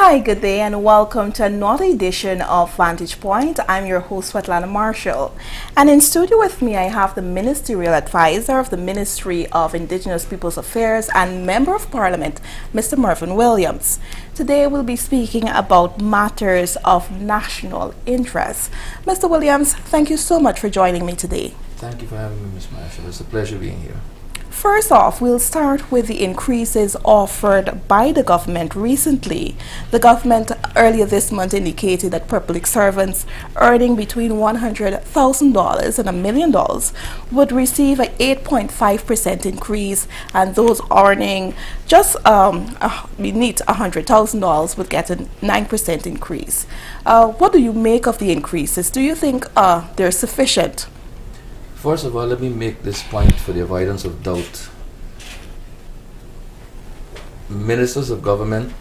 Hi, good day and welcome to another edition of Vantage Point. I'm your host, Svetlana Marshall. And in studio with me, I have the Ministerial Advisor of the Ministry of Indigenous Peoples Affairs and Member of Parliament, Mr. Mervyn Williams. Today we'll be speaking about matters of national interest. Mr. Williams, thank you so much for joining me today. Thank you for having me, Ms. Marshall. It's a pleasure being here. First off, we'll start with the increases offered by the government recently. The government earlier this month indicated that public servants earning between $100,000 and $1 million would receive an 8.5% increase, and those earning just beneath $100,000 would get a 9% increase. What do you make of the increases? Do you think they're sufficient? First of all, let me make this point for the avoidance of doubt. Ministers of government,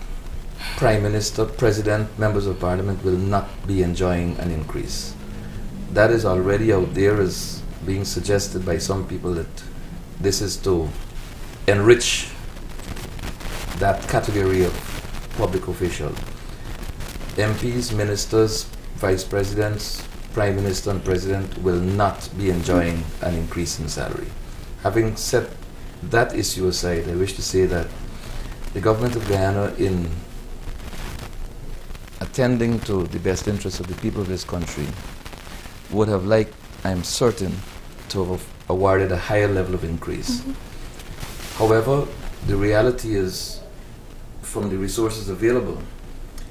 Prime Minister, President, Members of Parliament will not be enjoying an increase. That is already out there as being suggested by some people that this is to enrich that category of public official. MPs, ministers, vice presidents, Prime Minister and President will not be enjoying an increase in salary. Having set that issue aside, I wish to say that the government of Guyana, in attending to the best interests of the people of this country, would have liked, I'm certain, to have awarded a higher level of increase. However, the reality is, from the resources available,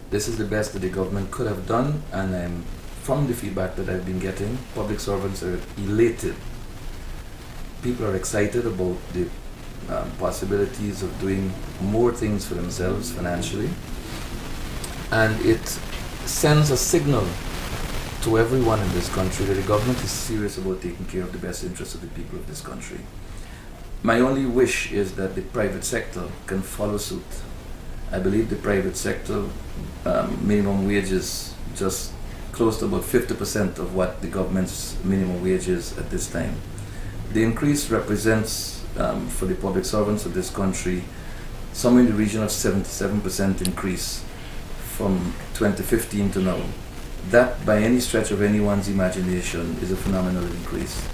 this is the best that the government could have done, and from the feedback that I've been getting, public servants are elated. People are excited about the possibilities of doing more things for themselves financially. And it sends a signal to everyone in this country that the government is serious about taking care of the best interests of the people of this country. My only wish is that the private sector can follow suit. I believe the private sector minimum wage is just close to about 50% of what the government's minimum wage is at this time. The increase represents, for the public servants of this country, somewhere in the region of 77% increase from 2015 to now. That, by any stretch of anyone's imagination, is a phenomenal increase.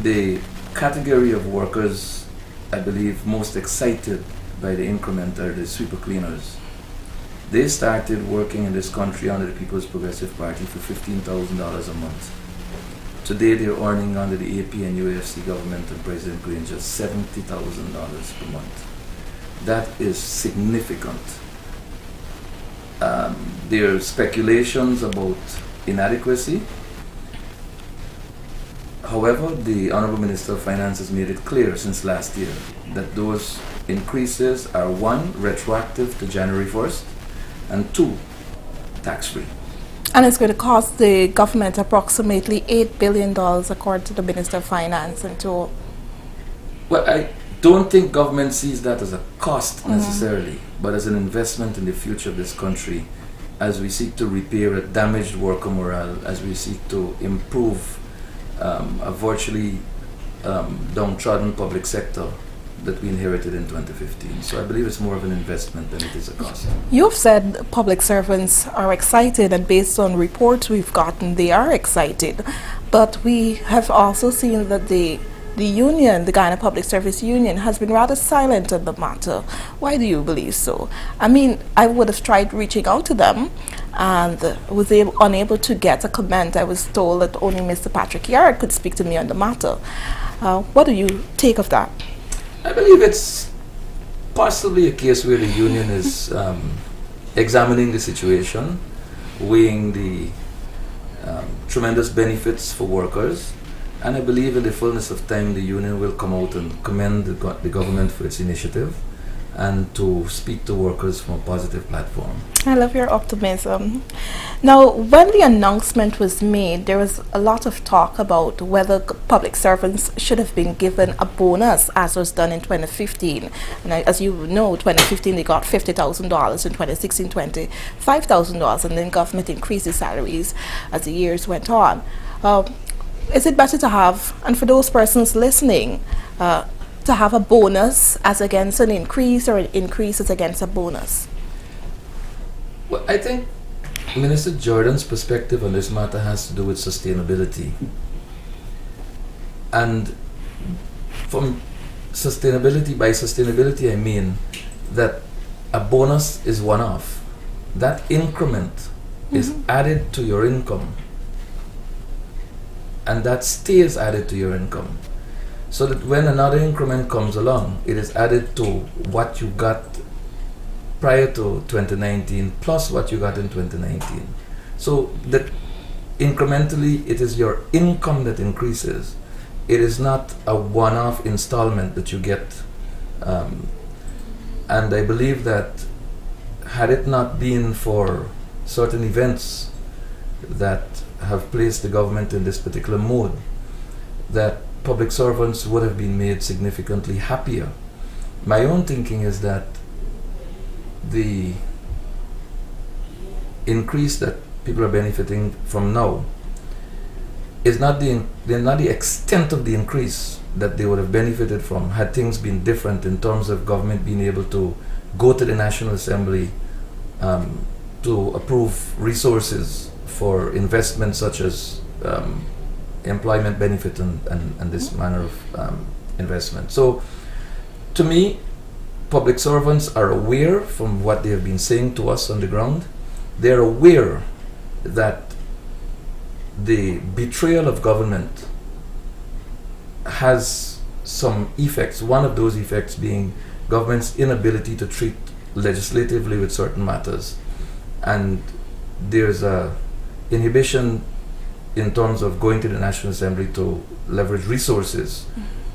The category of workers, I believe, most excited by the increment are the sweeper cleaners. They started working in this country under the People's Progressive Party for $15,000 a month. Today they're earning under the AP and UAFC government and President Granger $70,000 per month. That is significant. There are speculations about inadequacy. However, the Honourable Minister of Finance has made it clear since last year that those increases are, one, retroactive to January 1st, and two, tax-free. And it's going to cost the government approximately $8 billion, according to the Minister of Finance. Well, I don't think government sees that as a cost necessarily, but as an investment in the future of this country, as we seek to repair a damaged worker morale, as we seek to improve a virtually downtrodden public sector that we inherited in 2015. So I believe it's more of an investment than it is a cost. You've said public servants are excited, and based on reports we've gotten, they are excited. But we have also seen that the union, the Guyana Public Service Union, has been rather silent on the matter. Why do you believe so? I mean, I would have tried reaching out to them and was unable to get a comment. I was told that only Mr. Patrick Yard could speak to me on the matter. What do you take of that? I believe it's possibly a case where the union is examining the situation, weighing the tremendous benefits for workers, and I believe in the fullness of time the union will come out and commend the government for its initiative and to speak to workers from a positive platform. I love your optimism. Now, when the announcement was made, there was a lot of talk about whether public servants should have been given a bonus, as was done in 2015. And as you know, 2015 they got $50,000, in 2016 $25,000, and then government increased the salaries as the years went on. Is it better to have, and for those persons listening, to have a bonus as against an increase, or an increase as against a bonus? Well, I think Minister Jordan's perspective on this matter has to do with sustainability. And from sustainability, by sustainability I mean that a bonus is one-off. That increment is added to your income, and that stays added to your income. So that when another increment comes along, it is added to what you got prior to 2019 plus what you got in 2019. So that incrementally it is your income that increases. It is not a one-off installment that you get. And I believe that had it not been for certain events that have placed the government in this particular mode, that public servants would have been made significantly happier. My own thinking is that the increase that people are benefiting from now is not the extent of the increase that they would have benefited from had things been different in terms of government being able to go to the National Assembly to approve resources for investments such as employment benefit and this manner of investment. So to me, public servants are aware from what they have been saying to us on the ground. They're aware that the betrayal of government has some effects. One of those effects being government's inability to treat legislatively with certain matters. And there's a inhibition in terms of going to the National Assembly to leverage resources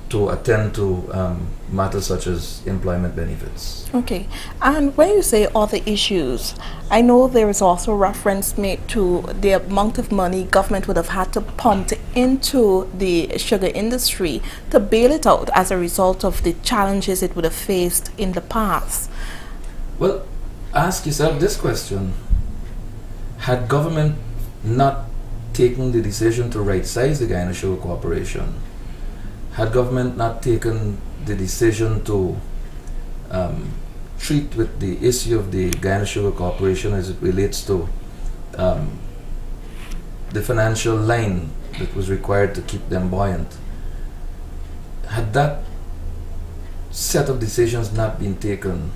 to attend to matters such as employment benefits. Okay, and when you say other issues, I know there is also reference made to the amount of money government would have had to pump into the sugar industry to bail it out as a result of the challenges it would have faced in the past. Well, ask yourself this question. Had government not taken the decision to right-size the Guyana Sugar Corporation, had government not taken the decision to treat with the issue of the Guyana Sugar Corporation as it relates to the financial line that was required to keep them buoyant, had that set of decisions not been taken,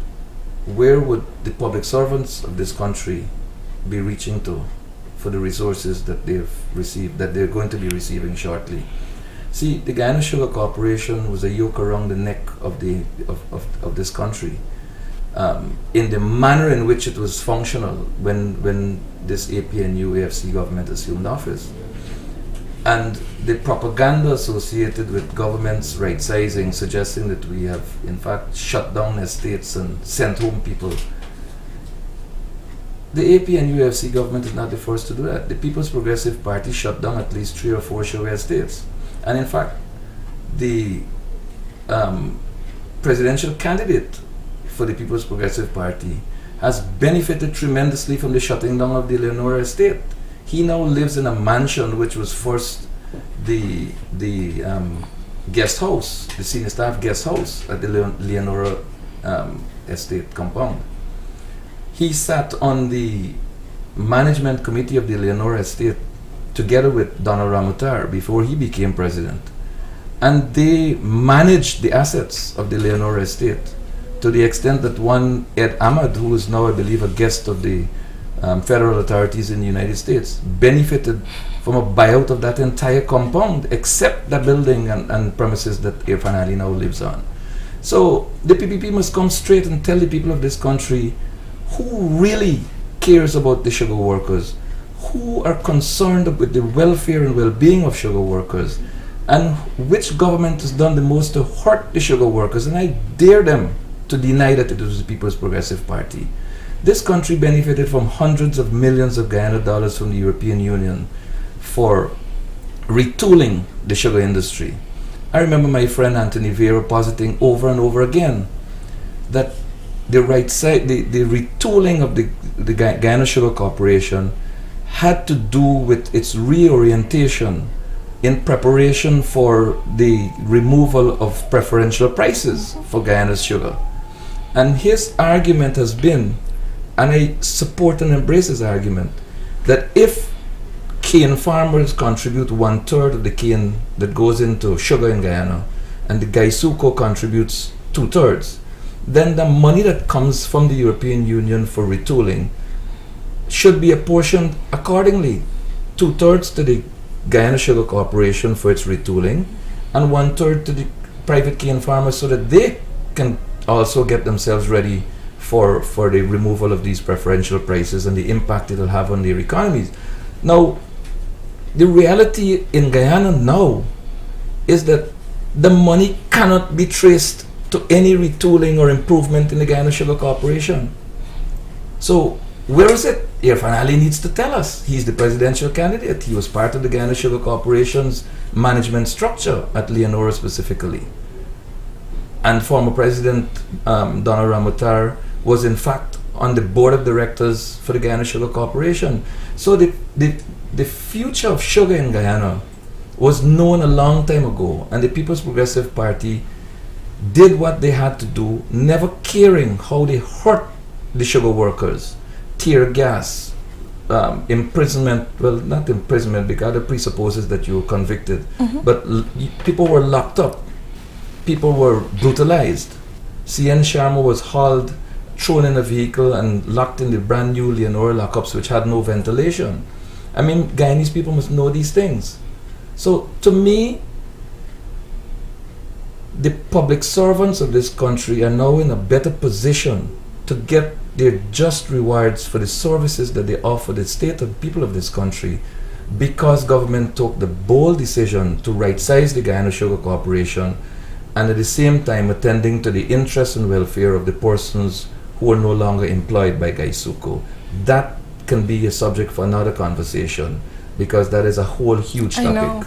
where would the public servants of this country be reaching to for the resources that they've received, that they're going to be receiving shortly? See, the Guyana Sugar Corporation was a yoke around the neck of this country in the manner in which it was functional when this APNU AFC government assumed office. And the propaganda associated with government's right-sizing, suggesting that we have in fact shut down estates and sent home people. The APNU AFC government is not the first to do that. The People's Progressive Party shut down at least 3 or 4 sugar estates. And in fact, the presidential candidate for the People's Progressive Party has benefited tremendously from the shutting down of the Leonora estate. He now lives in a mansion which was first the guest house, the senior staff guest house at the Leonora estate compound. He sat on the management committee of the Leonora estate together with Donald Ramutar before he became president. And they managed the assets of the Leonora estate to the extent that one Ed Ahmad, who is now I believe a guest of the federal authorities in the United States, benefited from a buyout of that entire compound except the building and premises that Irfan Ali now lives on. So the PPP must come straight and tell the people of this country who really cares about the sugar workers, who are concerned with the welfare and well-being of sugar workers, and which government has done the most to hurt the sugar workers. And I dare them to deny that it was the People's Progressive Party. This country benefited from hundreds of millions of Guyana dollars from the European Union for retooling the sugar industry. I remember my friend Anthony Vera positing over and over again that the retooling of the Guyana Sugar Corporation had to do with its reorientation in preparation for the removal of preferential prices for Guyana's sugar. And his argument has been and I support and embrace his argument, that if cane farmers contribute 1/3 of the cane that goes into sugar in Guyana, and the Gaisuco contributes 2/3, then the money that comes from the European Union for retooling should be apportioned accordingly. 2/3 to the Guyana Sugar Corporation for its retooling, and 1/3 to the private cane farmers, so that they can also get themselves ready for the removal of these preferential prices and the impact it will have on their economies. Now, the reality in Guyana now is that the money cannot be traced to any retooling or improvement in the Guyana Sugar Corporation. So, where is it? Irfan Ali needs to tell us. He's the presidential candidate. He was part of the Guyana Sugar Corporation's management structure at Leonora specifically. And former President Donald Ramutar was in fact on the board of directors for the Guyana Sugar Corporation. So the future of sugar in Guyana was known a long time ago, and the People's Progressive Party did what they had to do, never caring how they hurt the sugar workers. Tear gas, imprisonment, well, not imprisonment because it presupposes that you were convicted, but people were locked up, people were brutalized. CN Sharma was hauled, thrown in a vehicle and locked in the brand new Leonora lockups which had no ventilation. I mean, Guyanese people must know these things. So to me, the public servants of this country are now in a better position to get their just rewards for the services that they offer the state and people of this country, because government took the bold decision to right-size the Guyana Sugar Corporation, and at the same time attending to the interests and welfare of the persons who are no longer employed by Gaisuco. That can be a subject for another conversation, because that is a whole huge topic. I know.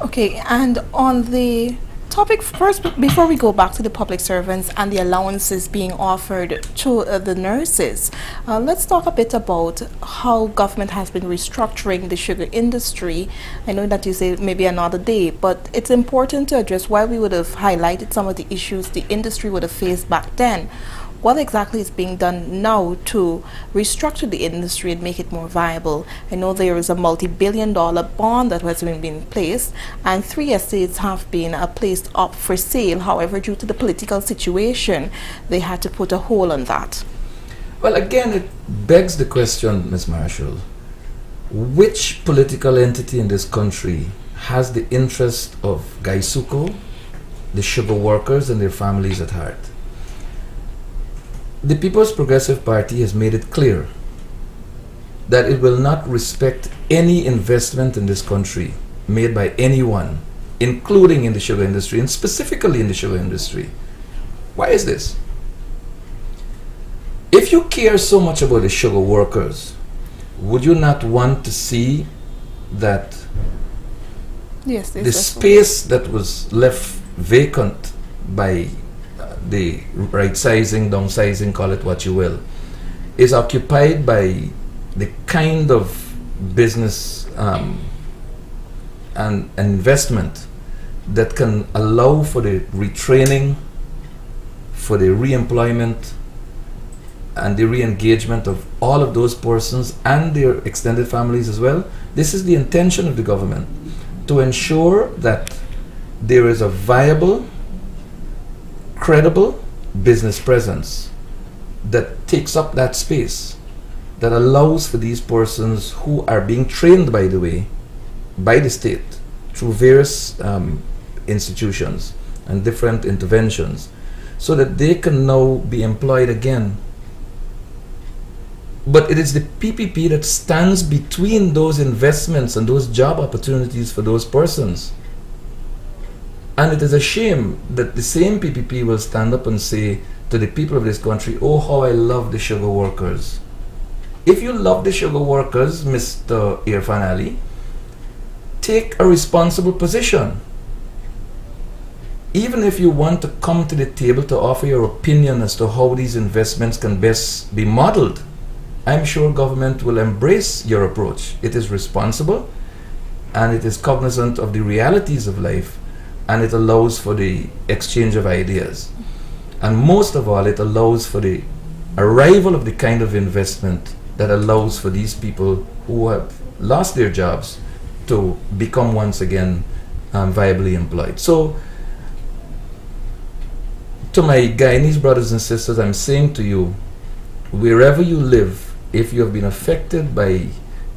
Okay, and on the topic first, before we go back to the public servants and the allowances being offered to the nurses, let's talk a bit about how government has been restructuring the sugar industry. I know that you say maybe another day, but it's important to address why we would have highlighted some of the issues the industry would have faced back then. What exactly is being done now to restructure the industry and make it more viable? I know there is a multi-billion-dollar bond that has been placed, and 3 estates have been placed up for sale. However, due to the political situation, they had to put a hold on that. Well, again, it begs the question, Ms. Marshall, which political entity in this country has the interest of Gaisuco, the sugar workers and their families at heart? The People's Progressive Party has made it clear that it will not respect any investment in this country made by anyone, including in the sugar industry, and specifically in the sugar industry. Why is this? If you care so much about the sugar workers, would you not want to see that the space that was left vacant by the right sizing, downsizing, call it what you will, is occupied by the kind of business and investment that can allow for the retraining, for the re-employment and the re-engagement of all of those persons and their extended families as well? This is the intention of the government, to ensure that there is a viable, credible business presence that takes up that space, that allows for these persons who are being trained, by the way, by the state through various institutions and different interventions, so that they can now be employed again. But it is the PPP that stands between those investments and those job opportunities for those persons. And it is a shame that the same PPP will stand up and say to the people of this country, oh, how I love the sugar workers. If you love the sugar workers, Mr. Irfan Ali, take a responsible position. Even if you want to come to the table to offer your opinion as to how these investments can best be modeled, I'm sure government will embrace your approach. It is responsible, and it is cognizant of the realities of life, and it allows for the exchange of ideas. And most of all, it allows for the arrival of the kind of investment that allows for these people who have lost their jobs to become once again viably employed. So, to my Guyanese brothers and sisters, I'm saying to you, wherever you live, if you have been affected by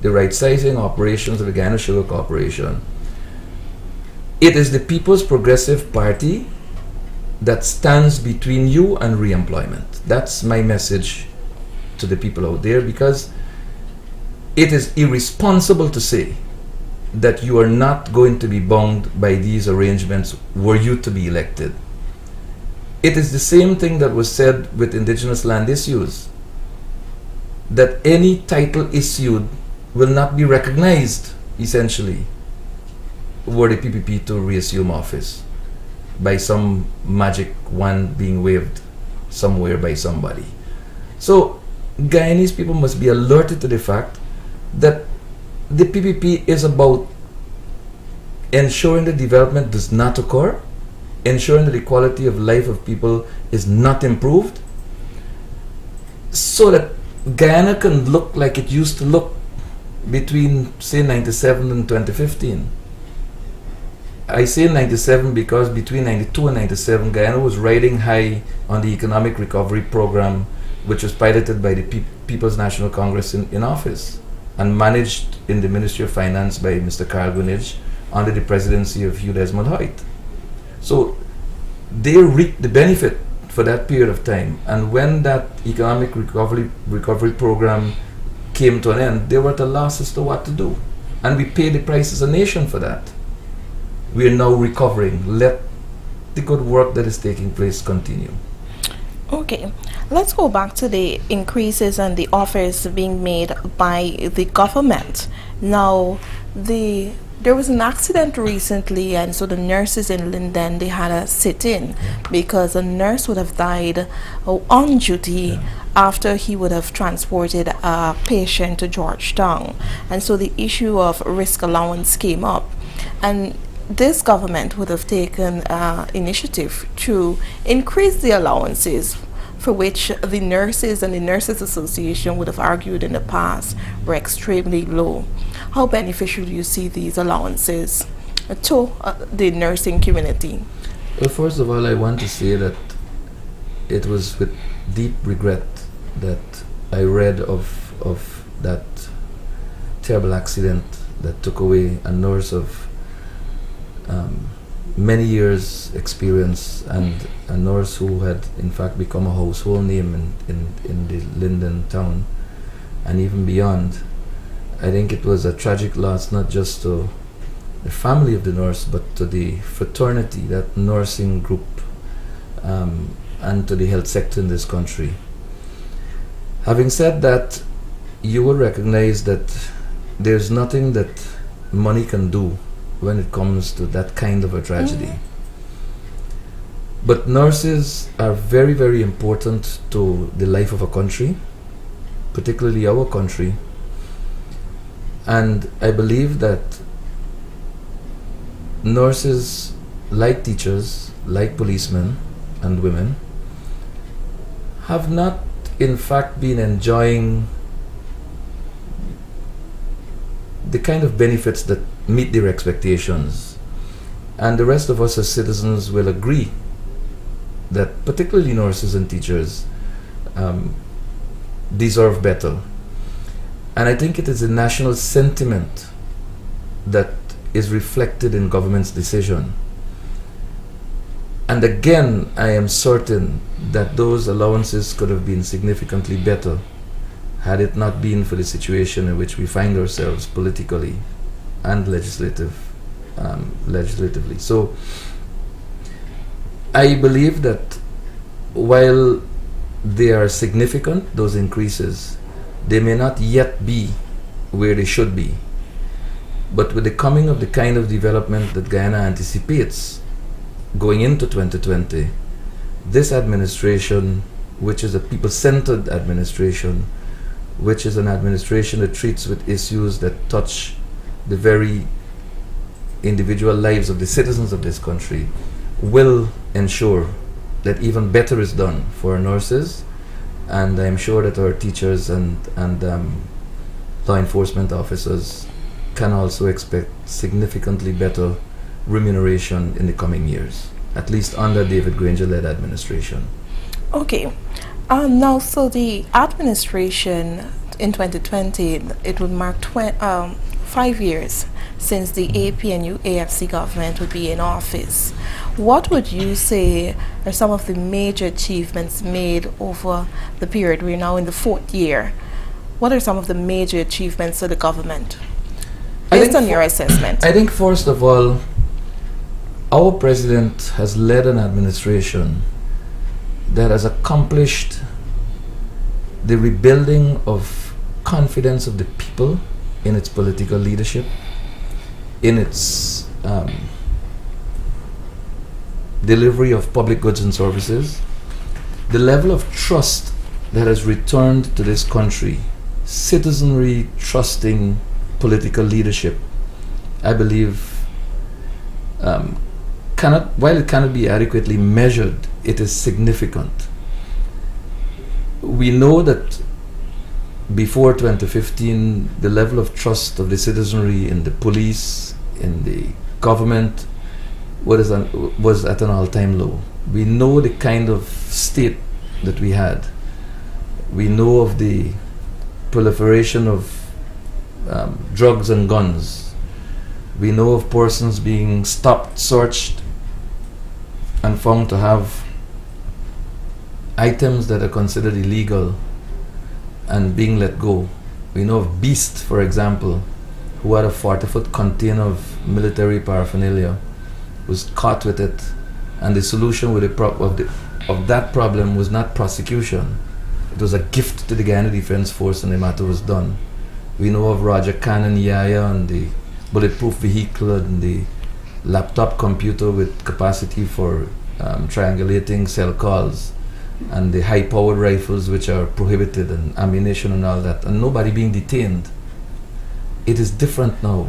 the right-sizing operations of the Guyana Sugar Corporation, it is the People's Progressive Party that stands between you and re-employment. That's my message to the people out there, because it is irresponsible to say that you are not going to be bound by these arrangements were you to be elected. It is the same thing that was said with Indigenous land issues, that any title issued will not be recognized, essentially, were the PPP to reassume office by some magic wand being waved somewhere by somebody. So Guyanese people must be alerted to the fact that the PPP is about ensuring that development does not occur, ensuring that the quality of life of people is not improved, so that Guyana can look like it used to look between, say, 97 and 2015. I say 97 because between 92 and 97, Guyana was riding high on the economic recovery program, which was piloted by the People's National Congress in office and managed in the Ministry of Finance by Mr. Carl Gunage under the presidency of Hugh Desmond Hoyt. So they reaped the benefit for that period of time, and when that economic recovery program came to an end, they were at a loss as to what to do, and we paid the price as a nation for that. We are now recovering. Let the good work that is taking place continue. Okay, let's go back to the increases and the offers being made by the government. Now, there was an accident recently, and so the nurses in Linden, they had a sit-in because a nurse would have died on duty after he would have transported a patient to Georgetown. And so the issue of risk allowance came up, and this government would have taken initiative to increase the allowances, for which the nurses and the Nurses Association would have argued in the past were extremely low. How beneficial do you see these allowances to the nursing community? Well, first of all, I want to say that it was with deep regret that I read of that terrible accident that took away a nurse of many years experience, and a nurse who had in fact become a household name in the Linden town and even beyond. I think it was a tragic loss, not just to the family of the nurse, but to the fraternity, that nursing group, and to the health sector in this country. Having said that, you will recognize that there's nothing that money can do when it comes to that kind of a tragedy. But nurses are very, very important to the life of a country, particularly our country. And I believe that nurses, like teachers, like policemen and women, have not in fact been enjoying the kind of benefits that meet their expectations. And the rest of us as citizens will agree that particularly nurses and teachers deserve better. And I think it is a national sentiment that is reflected in government's decision. And again, I am certain that those allowances could have been significantly better had it not been for the situation in which we find ourselves politically and legislatively. So I believe that while they are significant, those increases, they may not yet be where they should be. But with the coming of the kind of development that Guyana anticipates going into 2020, this administration, which is a people-centered administration, which is an administration that treats with issues that touch the very individual lives of the citizens of this country, will ensure that even better is done for our nurses and I'm sure that our teachers and law enforcement officers can also expect significantly better remuneration in the coming years, at least under David Granger-led administration. Okay. Now, so the administration in 2020, it would mark 5 years since the APNU AFC government would be in office. What would you say are some of the major achievements made over the period? We're now in the 4th year. What are some of the major achievements of the government, based on your assessment? I think, first of all, our president has led an administration that has accomplished the rebuilding of confidence of the people in its political leadership, in its delivery of public goods and services. The level of trust that has returned to this country, citizenry trusting political leadership, I believe, while it cannot be adequately measured, it is significant. We know that before 2015, the level of trust of the citizenry in the police, in the government, was at an all-time low. We know the kind of state that we had. We know of the proliferation of drugs and guns. We know of persons being stopped, searched, and found to have items that are considered illegal and being let go. We know of Beast, for example, who had a 40-foot container of military paraphernalia, was caught with it, and the solution with of that problem was not prosecution. It was a gift to the Guyana Defense Force, and the matter was done. We know of Roger Cannon Yaya and the bulletproof vehicle and the laptop computer with capacity for triangulating cell calls, and the high-powered rifles which are prohibited, and ammunition and all that, and nobody being detained. It is different now,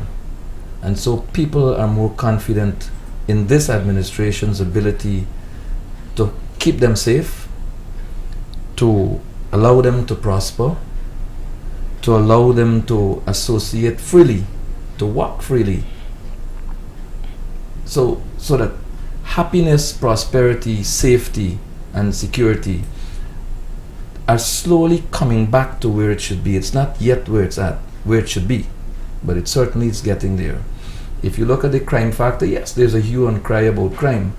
and so people are more confident in this administration's ability to keep them safe, to allow them to prosper, to allow them to associate freely, to walk freely, so that happiness, prosperity, safety, and security are slowly coming back to where it should be. It's not yet where it should be, but it certainly is getting there. If you look at the crime factor, yes, there's a hue and cry about crime,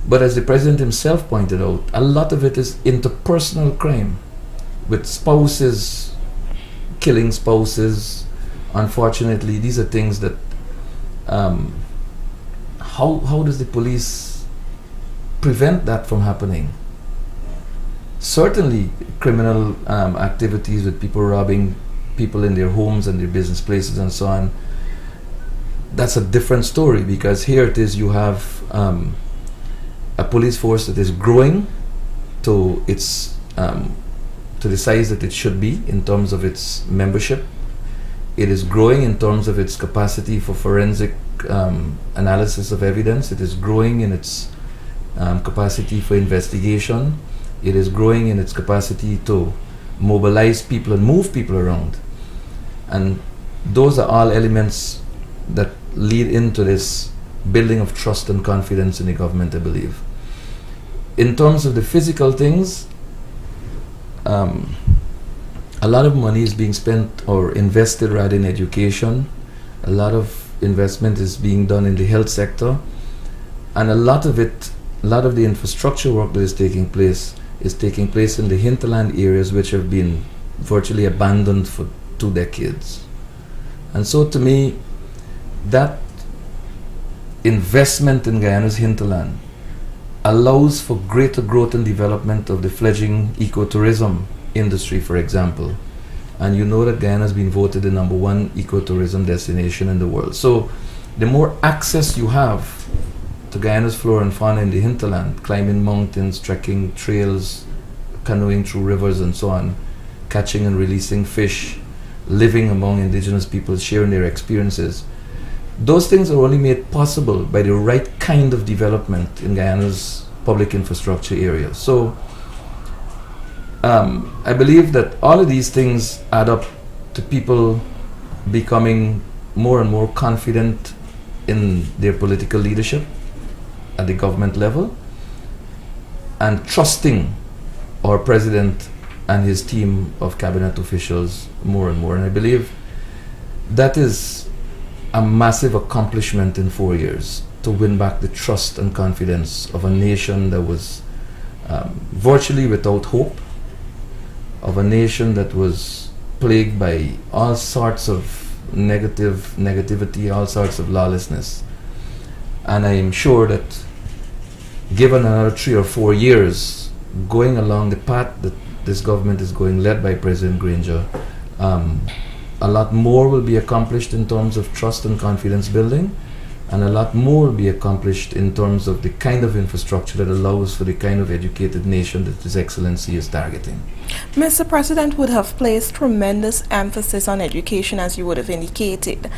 but as the president himself pointed out, a lot of it is interpersonal crime, with spouses killing spouses. Unfortunately, these are things that how does the police prevent that from happening? Certainly criminal activities with people robbing people in their homes and their business places and so on, that's a different story, because here it is, you have a police force that is growing to its to the size that it should be in terms of its membership. It is growing in terms of its capacity for forensic analysis of evidence. It is growing in its capacity for investigation. It is growing in its capacity to mobilize people and move people around. And those are all elements that lead into this building of trust and confidence in the government, I believe. In terms of the physical things, a lot of money is being spent or invested rather in education. A lot of investment is being done in the health sector, and a lot of the infrastructure work that is taking place in the hinterland areas, which have been virtually abandoned for 2 decades. And so to me, that investment in Guyana's hinterland allows for greater growth and development of the fledgling ecotourism industry, for example. And you know that Guyana has been voted the #1 ecotourism destination in the world. So the more access you have to Guyana's flora and fauna in the hinterland, climbing mountains, trekking trails, canoeing through rivers and so on, catching and releasing fish, living among indigenous people, sharing their experiences, those things are only made possible by the right kind of development in Guyana's public infrastructure area. So I believe that all of these things add up to people becoming more and more confident in their political leadership at the government level and trusting our president and his team of cabinet officials more and more. And I believe that is a massive accomplishment in 4 years, to win back the trust and confidence of a nation that was virtually without hope, of a nation that was plagued by all sorts of negativity, all sorts of lawlessness. And I am sure that given another 3 or 4 years going along the path that this government is going, led by President Granger, a lot more will be accomplished in terms of trust and confidence building, and a lot more will be accomplished in terms of the kind of infrastructure that allows for the kind of educated nation that His Excellency is targeting. Mr. President would have placed tremendous emphasis on education, as you would have indicated.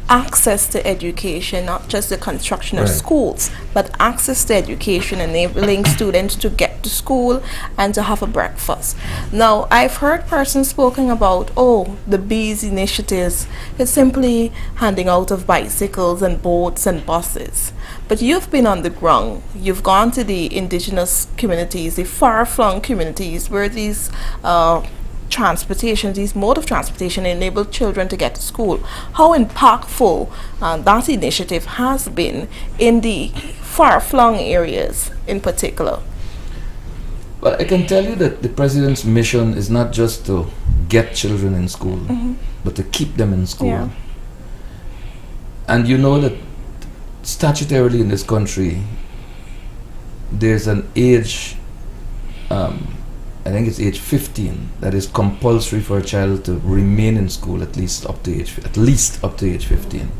Access to education, not just the construction of schools, but access to education, enabling students to get to school and to have a breakfast. Now, I've heard persons spoken about, the Bees initiatives is simply handing out of bicycles and boats and buses. But you've been on the ground. You've gone to the indigenous communities, the far-flung communities where these these mode of transportation enable children to get to school. How impactful that initiative has been in the far-flung areas in particular? Well, I can tell you that the President's mission is not just to get children in school, but to keep them in school. Yeah. And you know that statutorily in this country, there's an age, I think it's age 15, that is compulsory for a child to remain in school at least up to age 15.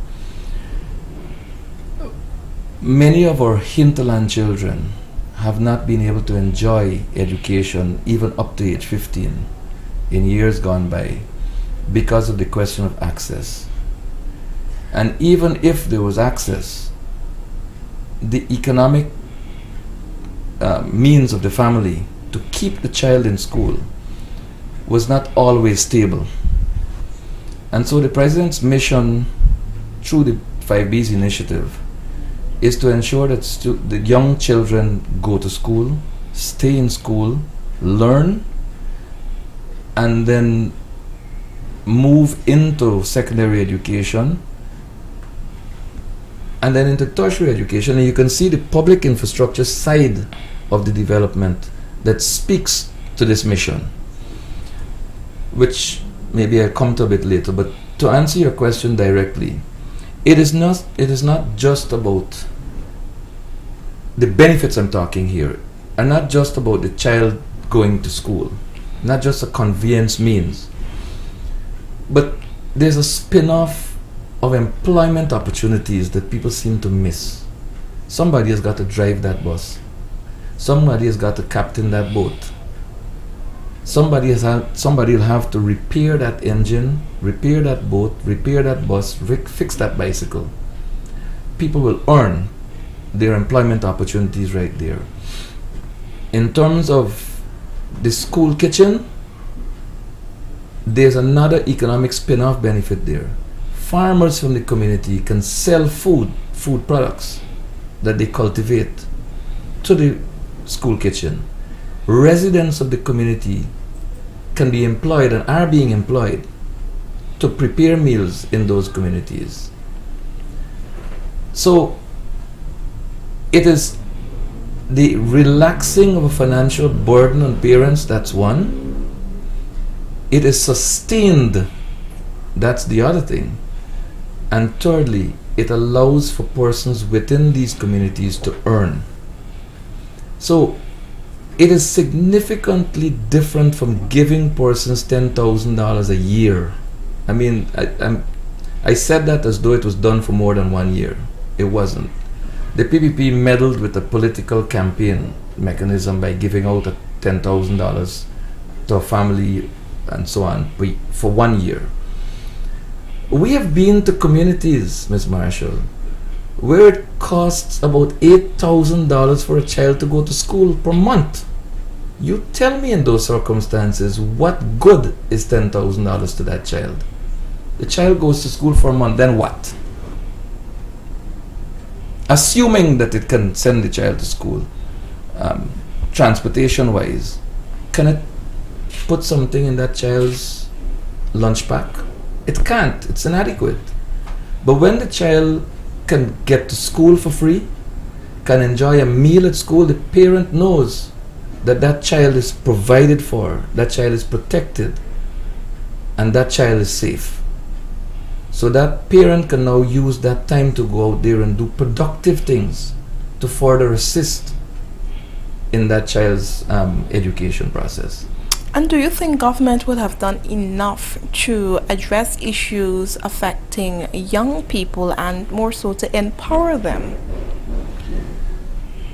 Many of our hinterland children have not been able to enjoy education even up to age 15 in years gone by because of the question of access. And even if there was access, the economic means of the family to keep the child in school was not always stable. And so the President's mission through the 5Bs initiative is to ensure that the young children go to school, stay in school, learn, and then move into secondary education and then into tertiary education. And you can see the public infrastructure side of the development that speaks to this mission, which maybe I'll come to a bit later. But to answer your question directly, it is not just about the benefits I'm talking here, and not just about the child going to school, not just a conveyance means, but there's a spin-off of employment opportunities that people seem to miss. Somebody has got to drive that bus. Somebody has got to captain that boat. Somebody will have to repair that engine, repair that boat, repair that bus, fix that bicycle. People will earn their employment opportunities right there. In terms of the school kitchen, there's another economic spin-off benefit there. Farmers from the community can sell food products that they cultivate to the school kitchen. Residents of the community can be employed and are being employed to prepare meals in those communities. So it is the relaxing of a financial burden on parents, that's one. It is sustained, that's the other thing. And thirdly, it allows for persons within these communities to earn. So it is significantly different from giving persons $10,000 a year. I mean, I said that as though it was done for more than 1 year. It wasn't. The PPP meddled with a political campaign mechanism by giving out $10,000 to a family and so on for 1 year. We have been to communities, Ms. Marshall, where it costs about $8,000 for a child to go to school per month. You tell me in those circumstances, what good is $10,000 to that child? The child goes to school for a month, then what? Assuming that it can send the child to school, transportation-wise, can it put something in that child's lunch pack? It can't. It's inadequate. But when the child can get to school for free, can enjoy a meal at school, the parent knows that that child is provided for, that child is protected, and that child is safe. So that parent can now use that time to go out there and do productive things to further assist in that child's education process. And do you think government would have done enough to address issues affecting young people and more so to empower them?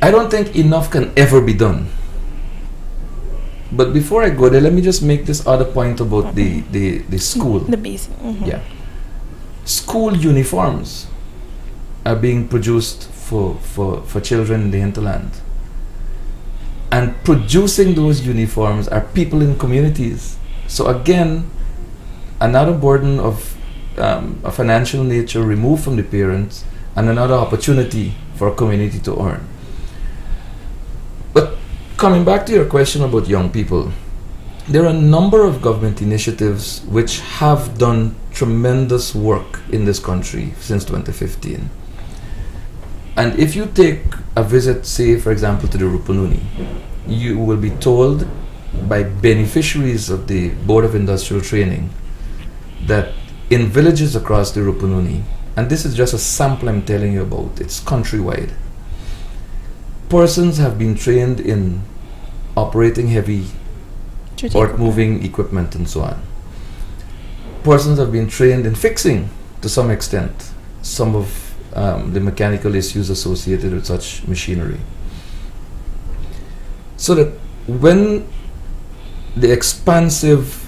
I don't think enough can ever be done. But before I go there, let me just make this other point about the school. The basic. Yeah. School uniforms are being produced for children in the hinterland. And producing those uniforms are people in communities. So again, another burden of a financial nature removed from the parents and another opportunity for a community to earn. But coming back to your question about young people, there are a number of government initiatives which have done tremendous work in this country since 2015. And if you take a visit, say, for example, to the Rupununi, you will be told by beneficiaries of the Board of Industrial Training that in villages across the Rupununi, and this is just a sample I'm telling you about, it's countrywide, persons have been trained in operating heavy earth-moving equipment and so on. Persons have been trained in fixing, to some extent, some of the mechanical issues associated with such machinery. So that when the expansive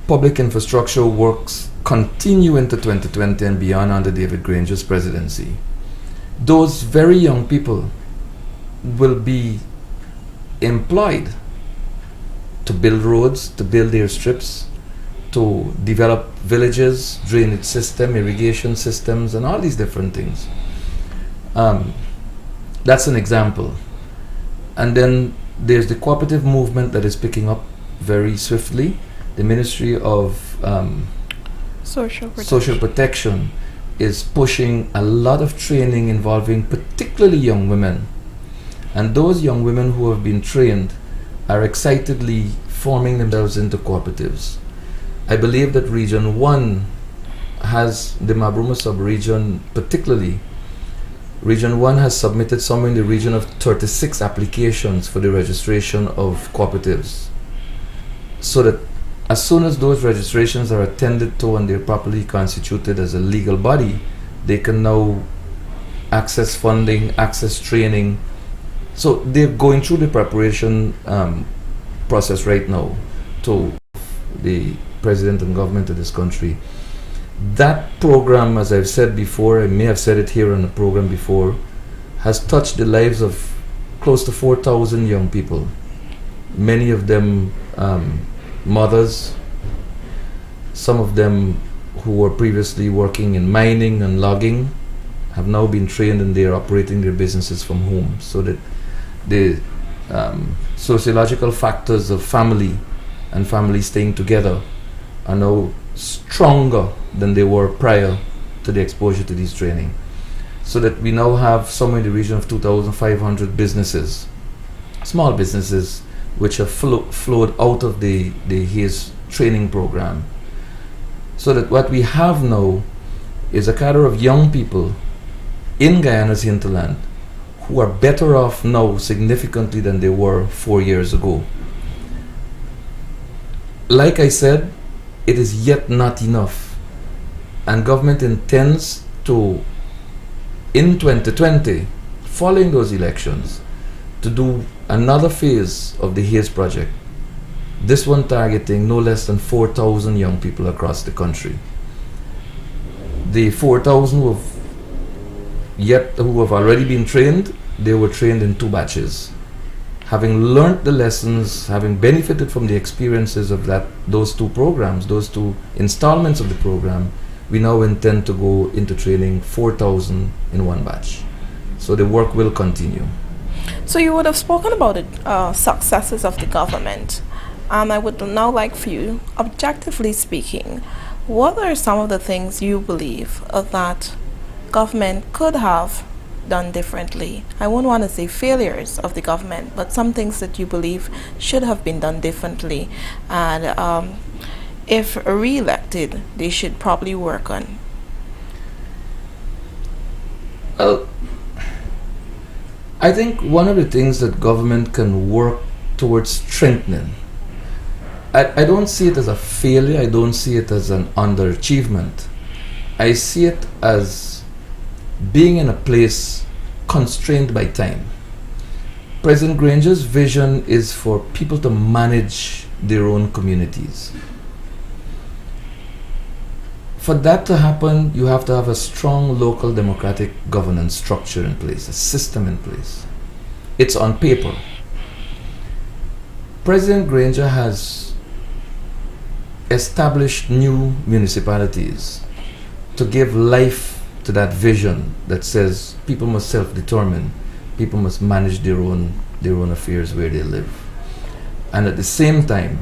public infrastructure works continue into 2020 and beyond under David Granger's presidency, those very young people will be employed to build roads, to build airstrips, to develop villages, drainage system, irrigation systems, and all these different things. That's an example. And then there's the cooperative movement that is picking up very swiftly. The Ministry of Social Protection is pushing a lot of training involving particularly young women. And those young women who have been trained are excitedly forming themselves into cooperatives. I believe that Region 1 has, the Mabruma sub-region particularly, Region 1 has submitted somewhere in the region of 36 applications for the registration of cooperatives. So that as soon as those registrations are attended to and they're properly constituted as a legal body, they can now access funding, access training. So they're going through the preparation process right now to the president and government of this country. That program, as I've said before, I may have said it here on the program before, has touched the lives of close to 4,000 young people. Many of them mothers, some of them who were previously working in mining and logging have now been trained and they are operating their businesses from home, so that the sociological factors of family and family staying together are now stronger than they were prior to the exposure to this training. So that we now have somewhere in the region of 2,500 businesses, small businesses, which have flowed out of the HAZE training program. So that what we have now is a cadre of young people in Guyana's hinterland who are better off now significantly than they were 4 years ago. Like I said, it is yet not enough, and government intends to, in 2020, following those elections, to do another phase of the HAZE project, this one targeting no less than 4,000 young people across the country. The 4,000 who have already been trained, they were trained in 2 batches. having learnt the lessons, having benefited from the experiences of those two programs, those two installments of the program, we now intend to go into training 4,000 in one batch. So the work will continue. So you would have spoken about the successes of the government, and I would now like for you, objectively speaking, what are some of the things you believe that government could have done differently? I won't want to say failures of the government, but some things that you believe should have been done differently, and if re-elected, they should probably work on. Well, I think one of the things that government can work towards strengthening, I don't see it as a failure, I don't see it as an underachievement. I see it as being in a place constrained by time. President Granger's vision is for people to manage their own communities. For that to happen, you have to have a strong local democratic governance structure in place, a system in place. It's on paper. President Granger has established new municipalities to give life to that vision that says people must self-determine, people must manage their own affairs where they live. And at the same time,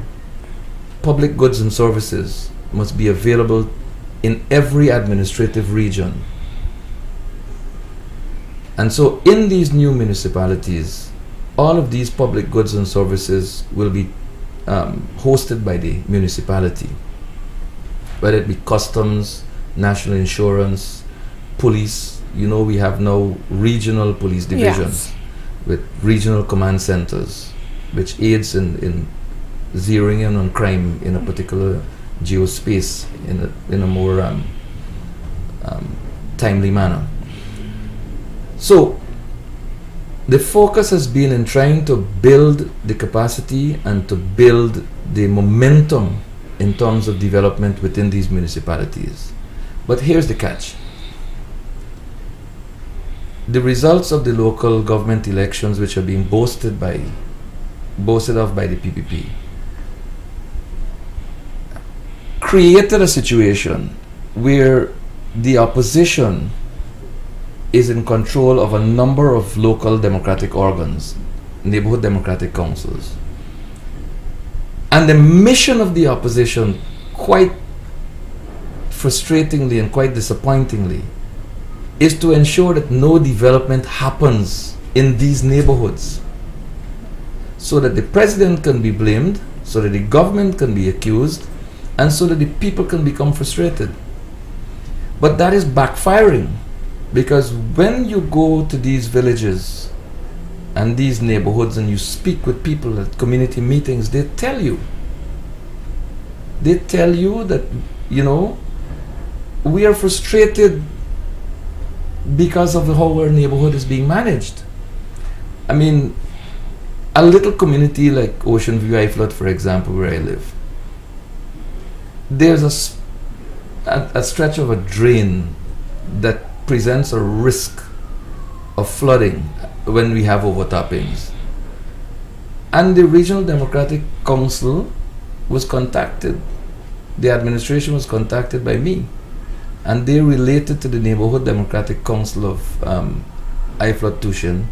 public goods and services must be available in every administrative region. And so in these new municipalities, all of these public goods and services will be hosted by the municipality, whether it be customs, national insurance, police. You know, we have now regional police divisions, yes, with regional command centers, which aids in zeroing in on crime in a particular geospace in a more timely manner. So the focus has been in trying to build the capacity and to build the momentum in terms of development within these municipalities. But here's the catch. The results of the local government elections, which are being boasted of by the PPP, created a situation where the opposition is in control of a number of local democratic organs, neighborhood democratic councils. And the mission of the opposition, quite frustratingly and quite disappointingly, is to ensure that no development happens in these neighborhoods, so that the president can be blamed, so that the government can be accused, and so that the people can become frustrated. But that is backfiring, because when you go to these villages and these neighborhoods and you speak with people at community meetings, they tell you that, you know, we are frustrated because of how our neighborhood is being managed. I mean, a little community like Ocean View, Iflot, for example, where I live, there's a stretch of a drain that presents a risk of flooding when we have overtoppings. And the Regional Democratic Council was contacted, the administration was contacted by me, and they related to the Neighborhood Democratic Council of Iflot Tushin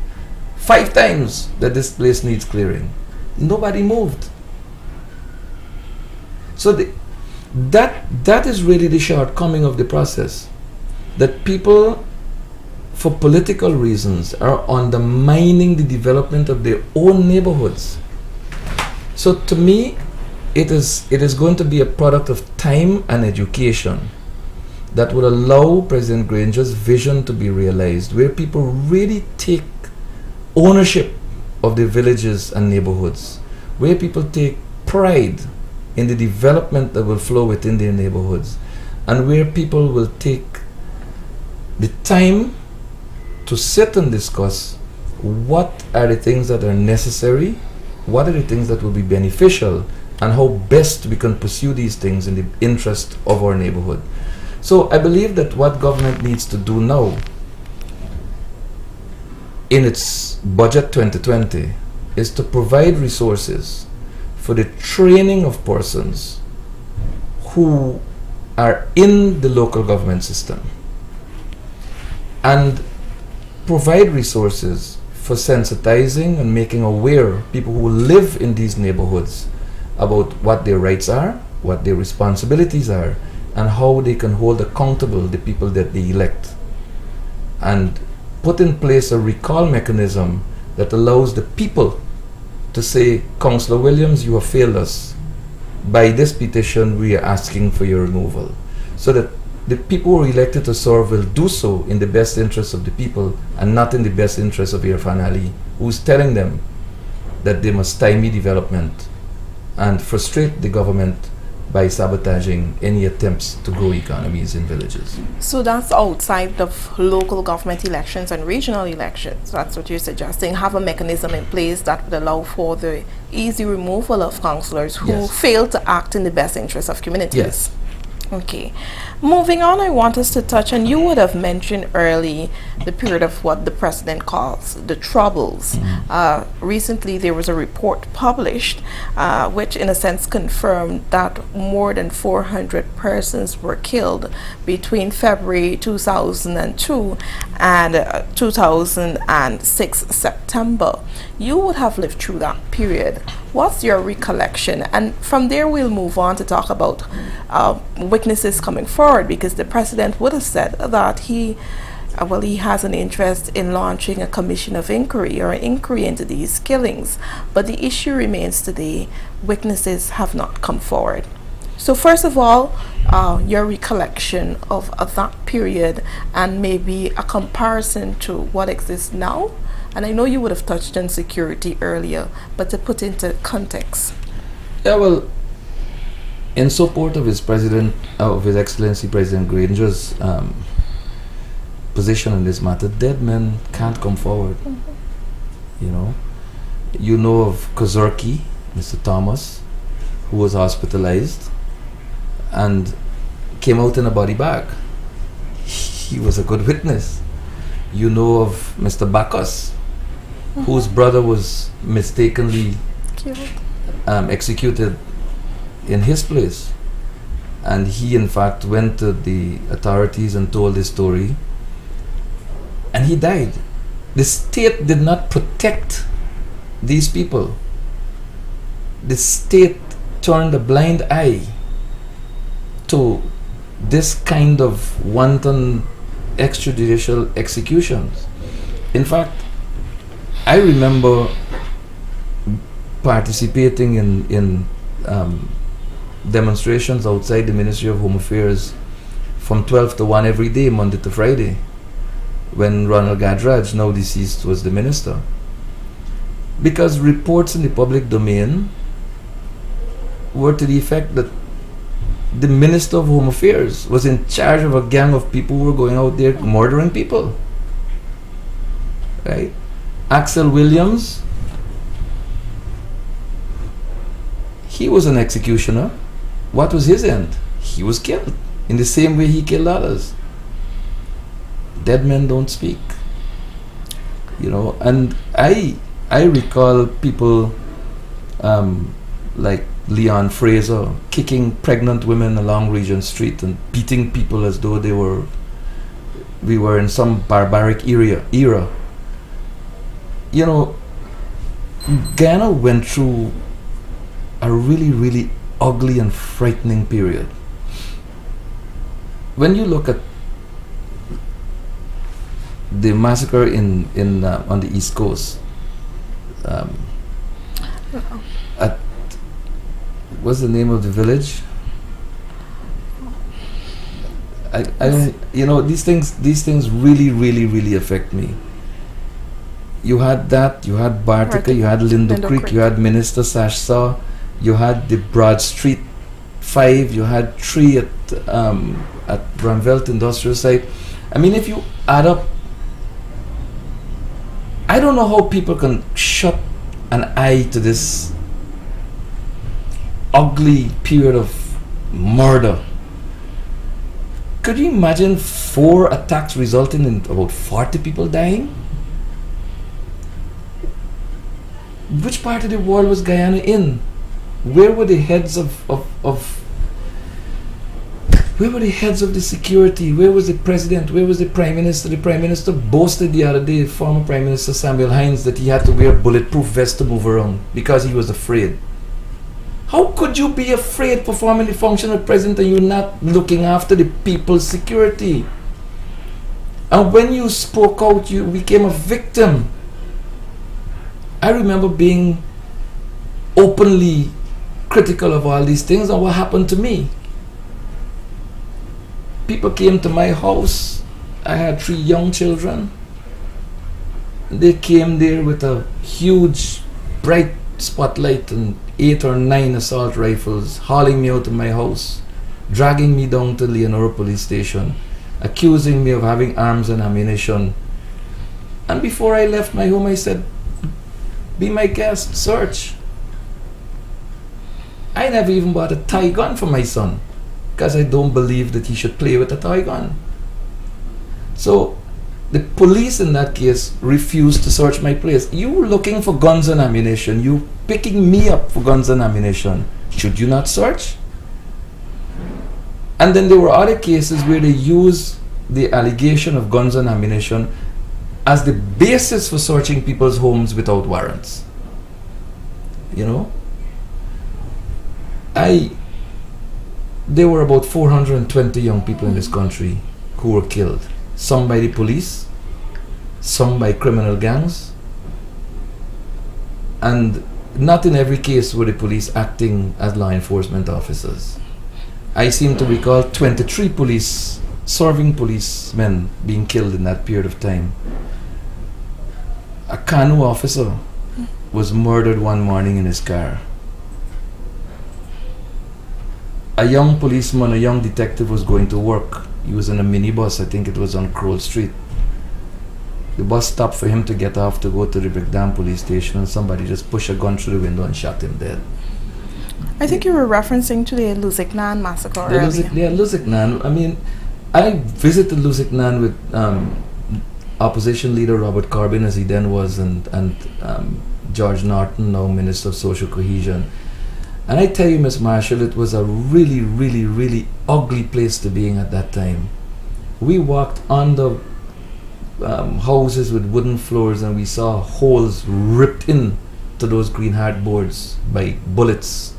5 times that this place needs clearing. Nobody moved. So that is really the shortcoming of the process, that people, for political reasons, are undermining the development of their own neighborhoods. So to me, it is going to be a product of time and education that will allow President Granger's vision to be realized, where people really take ownership of their villages and neighborhoods, where people take pride in the development that will flow within their neighborhoods, and where people will take the time to sit and discuss what are the things that are necessary, what are the things that will be beneficial, and how best we can pursue these things in the interest of our neighborhood. So I believe that what government needs to do now in its budget 2020 is to provide resources for the training of persons who are in the local government system, and provide resources for sensitizing and making aware people who live in these neighborhoods about what their rights are, what their responsibilities are, and how they can hold accountable the people that they elect, and put in place a recall mechanism that allows the people to say, Councillor Williams, you have failed us. By this petition, we are asking for your removal. So that the people who are elected to serve will do so in the best interest of the people and not in the best interest of Irfan Ali, who's telling them that they must stymie development and frustrate the government by sabotaging any attempts to grow economies in villages. So that's outside of local government elections and regional elections. That's what you're suggesting. Have a mechanism in place that would allow for the easy removal of councillors who fail to act in the best interest of communities. Yes. Okay. Moving on, I want us to touch, and you would have mentioned early the period of what the president calls the Troubles. Recently, there was a report published which, in a sense, confirmed that more than 400 persons were killed between February 2002 and 2006 September. You would have lived through that period. What's your recollection? And from there, we'll move on to talk about witnesses coming forward, because the president would have said that he has an interest in launching a commission of inquiry or an inquiry into these killings. But the issue remains today, witnesses have not come forward. So first of all, your recollection of that period and maybe a comparison to what exists now. And I know you would have touched on security earlier, but to put into context. Yeah, well, in support of His Excellency President Granger's position on this matter, dead men can't come forward. You know of Kozurki, Mr. Thomas, who was hospitalized and came out in a body bag. He was a good witness. You know of Mr. Bacchus, whose brother was mistakenly executed in his place, and he in fact went to the authorities and told his story, and he died. The state did not protect these people. The state turned a blind eye to this kind of wanton extrajudicial executions. In fact, I remember participating in demonstrations outside the Ministry of Home Affairs from 12 to 1 every day, Monday to Friday, when Ronald Gadraj, now deceased, was the minister. Because reports in the public domain were to the effect that the Minister of Home Affairs was in charge of a gang of people who were going out there murdering people. Right? Axel Williams, he was an executioner. What was his end? He was killed in the same way he killed others. Dead men don't speak. And I recall people like Leon Fraser kicking pregnant women along Regent Street and beating people as though we were in some barbaric era. Guyana went through a really, really ugly and frightening period. When you look at the massacre in on the East Coast, at what's the name of the village? These things really, really, really affect me. You had that, you had Bartica, you had Lindo Creek, you had Minister Sashsaw, you had the Broad Street 5, you had 3 at Bramvelt Industrial Site. I mean, if you add up, I don't know how people can shut an eye to this ugly period of murder. Could you imagine 4 attacks resulting in about 40 people dying? which part of the world was Guyana in? Where were the heads of where were the heads of the security? Where was the president? Where was the prime minister? The prime minister boasted the other day, former prime minister Samuel Hines, that he had to wear a bulletproof vest to move around because he was afraid. How could you be afraid performing the function of president and you're not looking after the people's security? And when you spoke out, you became a victim. I remember being openly critical of all these things, and what happened to me? People came to my house. I had 3 young children. They came there with a huge, bright spotlight and 8 or 9 assault rifles, hauling me out of my house, dragging me down to Leonora police station, accusing me of having arms and ammunition. And before I left my home, I said, be my guest, search. I never even bought a toy gun for my son because I don't believe that he should play with a toy gun. So the police in that case refused to search my place. You looking for guns and ammunition, you picking me up for guns and ammunition. Should you not search? And then there were other cases where they used the allegation of guns and ammunition as the basis for searching people's homes without warrants. You know? There were about 420 young people in this country who were killed. Some by the police, some by criminal gangs. And not in every case were the police acting as law enforcement officers. I seem to recall 23 serving policemen being killed in that period of time. A Kanu officer was murdered one morning in his car. A young policeman, a young detective was going to work. He was in a minibus, I think it was on Crowell Street. The bus stopped for him to get off to go to the Brickdam police station, and somebody just pushed a gun through the window and shot him dead. I think you were referencing to the Luzignan massacre earlier. Yeah, Luzignan. I mean, I visited Luzignan with opposition leader Robert Corbyn, as he then was, and George Norton, now Minister of Social Cohesion. And I tell you, Miss Marshall, it was a really, really, really ugly place to be in at that time. We walked on the houses with wooden floors, and we saw holes ripped in to those green hardboards by bullets.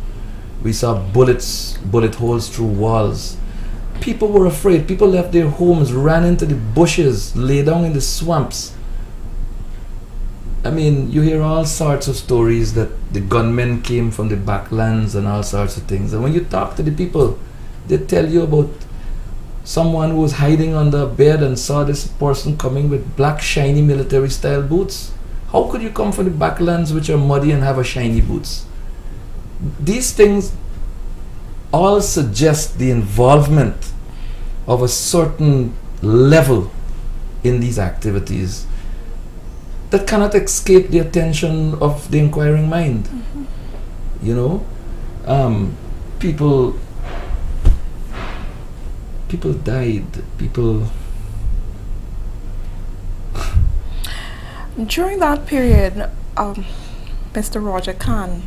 We saw bullet holes through walls. People were afraid. People left their homes, ran into the bushes, lay down in the swamps. I mean, you hear all sorts of stories that the gunmen came from the backlands and all sorts of things. And when you talk to the people, they tell you about someone who was hiding under a bed and saw this person coming with black, shiny military-style boots. How could you come from the backlands which are muddy and have a shiny boots? These things all suggest the involvement of a certain level in these activities that cannot escape the attention of the inquiring mind. Mm-hmm. You know, people died. During that period, Mr. Roger Khan,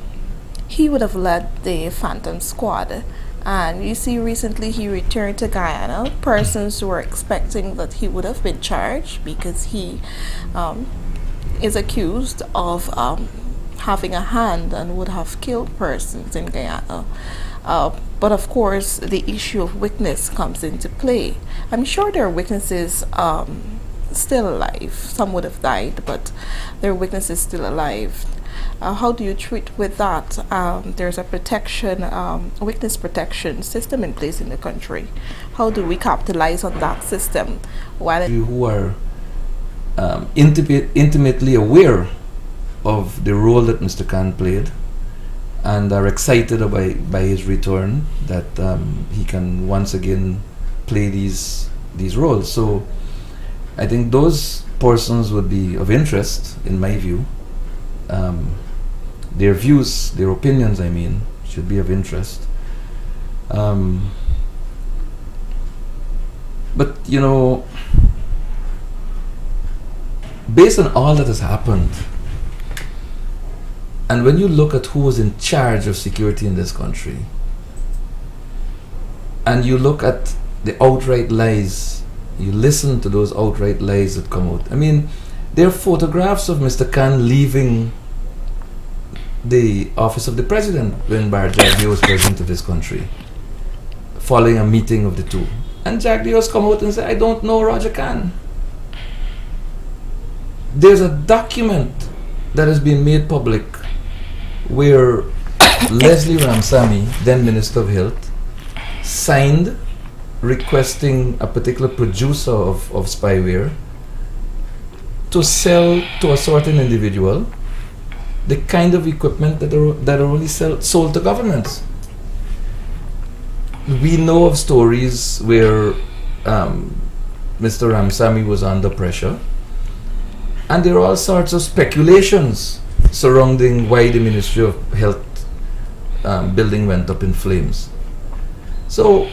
he would have led the Phantom Squad. And you see, recently he returned to Guyana. Persons were expecting that he would have been charged because he is accused of having a hand and would have killed persons in Guyana. But of course, the issue of witness comes into play. I'm sure there are witnesses still alive. Some would have died, but there are witnesses still alive. How do you treat with that? There's a witness protection system in place in the country. How do we capitalize on that system? Who are intimately aware of the role that Mr. Khan played and are excited by his return, that he can once again play these roles. So I think those persons would be of interest, in my view. Their views, their opinions, I mean, should be of interest. But, you know, based on all that has happened, And when you look at who was in charge of security in this country, and you look at the outright lies, you listen to those outright lies that come out. I mean, there are photographs of Mr. Khan leaving the office of the president when Bar Jagdeo was president of this country, following a meeting of the two. And Jagdeo has come out and said, I don't know Roger Khan. There's a document that has been made public where Leslie Ramsamy, then Minister of Health, signed requesting a particular producer of spyware to sell to a certain individual the kind of equipment that are only sold to governments. We know of stories where Mr. Ramsamy was under pressure, and there are all sorts of speculations surrounding why the Ministry of Health building went up in flames. So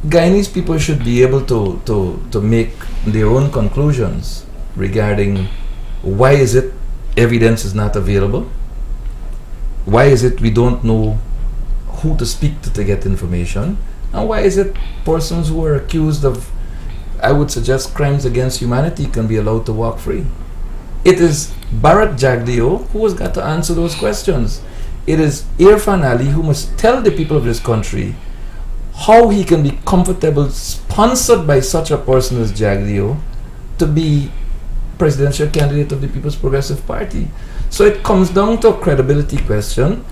Guyanese people should be able to make their own conclusions regarding why is it evidence is not available, why is it we don't know who to speak to get information, and why is it persons who are accused of, I would suggest, crimes against humanity can be allowed to walk free. It is Bharat Jagdeo who has got to answer those questions. It is Irfan Ali who must tell the people of this country how he can be comfortable, sponsored by such a person as Jagdeo, to be presidential candidate of the People's Progressive Party. So it comes down to a credibility question,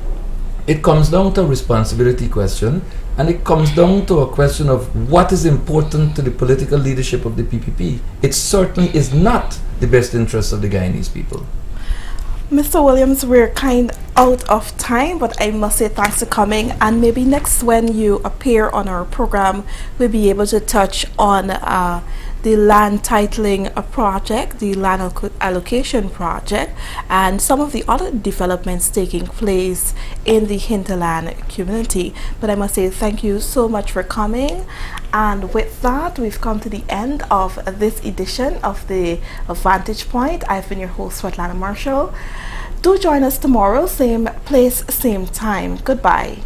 it comes down to a responsibility question, and it comes down to a question of what is important to the political leadership of the PPP. It certainly is not the best interest of the Guyanese people. Mr. Williams, we're kind out of time, but I must say thanks for coming, and maybe next when you appear on our program, we'll be able to touch on the land titling project, the land allocation project, and some of the other developments taking place in the hinterland community. But I must say thank you so much for coming, and with that we've come to the end of this edition of the Vantage Point. I've been your host, Svetlana Marshall. Do join us tomorrow, same place, same time. Goodbye.